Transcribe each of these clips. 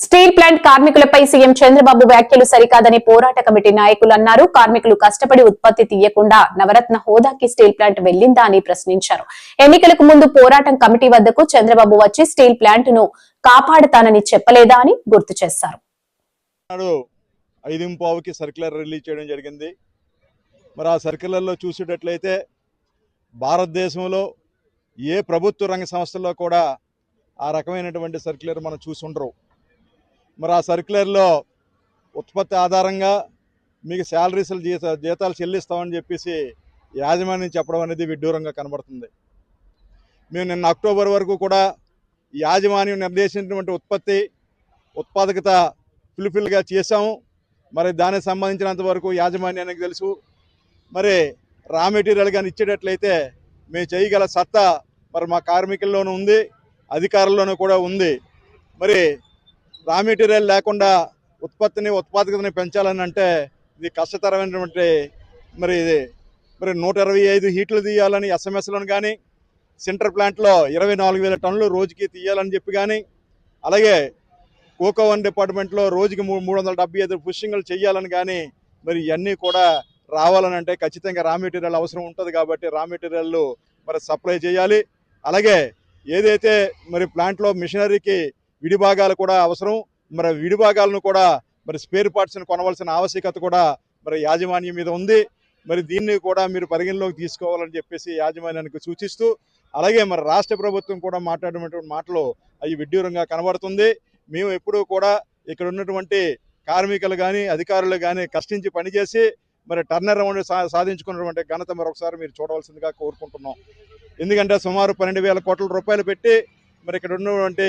Steel plant కార్మికులపై CM Chandrababu వ్యాఖ్యలు సరికాదని పోరాట కమిటీ నాయకులు అన్నారు. కార్మికులు కష్టపడి ఉత్పత్తి తీయకుండా నవరత్న హోదాకి స్టీల్ ప్లాంట్ వెళ్లిందా అని ప్రశ్నించారు. ఎన్నికలకు ముందు పోరాటం కమిటీ వద్దకు చంద్రబాబు వచ్చి స్టీల్ ప్లాంట్ ను కాపాడుతానని చెప్పలేదా అని గుర్తు చేశారు. 5:15కి సర్క్యులర్ రిలీజ్ చేయడం జరిగింది. మరి ఆ సర్క్యులర్లో చూసేటట్లయితే భారతదేశంలో ఏ ప్రభుత్వ రంగ సంస్థల్లో కూడా ఆ రకమైనటువంటి సర్క్యులర్ మనం చూసుండరు. మరి ఆ సర్క్యులర్లో ఉత్పత్తి ఆధారంగా మీకు శాలరీస్లు జీతాలు చెల్లిస్తామని చెప్పేసి యాజమాన్యం చెప్పడం అనేది విడ్డూరంగా కనబడుతుంది. మేము నిన్న అక్టోబర్ వరకు కూడా యాజమాన్యం నిర్దేశించినటువంటి ఉత్పాదకత ఫుల్ఫిల్గా చేశాము. మరి దానికి సంబంధించినంత వరకు యాజమాన్యానికి తెలుసు. మరి రా మెటీరియల్ కానీ ఇచ్చేటట్లయితే మేము చేయగల సత్తా మరి మా కార్మికుల్లోనూ ఉంది, అధికారుల్లోనూ కూడా ఉంది. మరి రా మెటీరియల్ లేకుండా ఉత్పాదకతని పెంచాలని అంటే ఇది కష్టతరమైనటువంటి మరి 125 హీట్లు తీయాలని ఎస్ఎంఎస్లను కానీ, సెంటర్ ప్లాంట్లో 24,000 టన్నులు రోజుకి తీయాలని చెప్పి కానీ, అలాగే కోకో 1 డిపార్ట్మెంట్లో రోజుకి 375 పుషింగ్లు చేయాలని కానీ, మరి ఇవన్నీ కూడా రావాలని అంటే ఖచ్చితంగా రా మెటీరియల్ అవసరం ఉంటుంది. కాబట్టి రా మెటీరియల్ మరి సప్లై చేయాలి. అలాగే ఏదైతే మరి ప్లాంట్లో మిషనరీకి విడిభాగాలు కూడా అవసరం, మరి విడిభాగాలను కూడా మరి స్పేర్ పార్ట్స్ని కొనవలసిన ఆవశ్యకత కూడా మరి యాజమాన్యం మీద ఉంది. మరి దీన్ని కూడా మీరు పరిగణలోకి తీసుకోవాలని చెప్పేసి యాజమాన్యానికి సూచిస్తూ, అలాగే మరి రాష్ట్ర ప్రభుత్వం కూడా మాట్లాడినటువంటి మాటలు అవి విడ్డూరంగా కనబడుతుంది. మేము ఎప్పుడూ కూడా ఇక్కడ ఉన్నటువంటి కార్మికులు కానీ, అధికారులు కానీ కష్టించి పనిచేసి మరి టర్నర్ అరౌండ్ సాధించుకున్నటువంటి ఘనత మరొకసారి మీరు చూడవలసిందిగా కోరుకుంటున్నాం. ఎందుకంటే సుమారు 12,000 కోట్ల రూపాయలు పెట్టి మరి ఇక్కడ ఉన్నటువంటి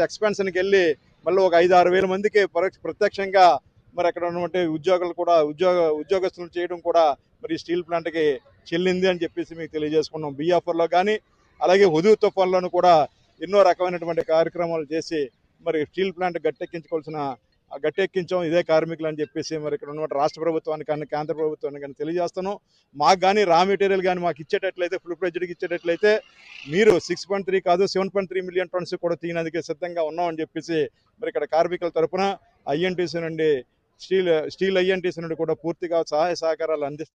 ఎక్స్పెన్షన్కి వెళ్ళి మళ్ళీ ఒక 5-6 వేల మందికి ప్రత్యక్షంగా మరి అక్కడ ఉన్నటువంటి ఉద్యోగులు కూడా ఉద్యోగస్తులు చేయడం కూడా మరి స్టీల్ ప్లాంట్కి చెల్లింది అని చెప్పేసి మీకు తెలియజేసుకున్నాం. బిఆఫర్లో కానీ, అలాగే హుదూ తుఫాన్లోనూ కూడా ఎన్నో రకమైనటువంటి కార్యక్రమాలు చేసి మరి స్టీల్ ప్లాంట్ గట్టెక్కించాం ఇదే కార్మికులు అని చెప్పేసి మరి ఇక్కడ ఉన్నటువంటి రాష్ట్ర ప్రభుత్వానికి కానీ, కేంద్ర ప్రభుత్వానికి కానీ తెలియజేస్తున్నాం. మాకు కానీ రా మెటీరియల్ కానీ మాకు ఇచ్చేటట్లయితే, ఫుల్ ఫ్లెడ్జ్డ్కి ఇచ్చేటట్లయితే మీరు 6.3 కాదు 7.3 మిలియన్ టన్స్ కూడా తీయడానికి సిద్ధంగా ఉన్నామని చెప్పేసి మరి ఇక్కడ కార్మికుల తరఫున ఐఎన్టీసీ నుండి స్టీల్ ఐఎన్టీసీ నుండి కూడా పూర్తిగా సహాయ సహకారాలు అందిస్తాం.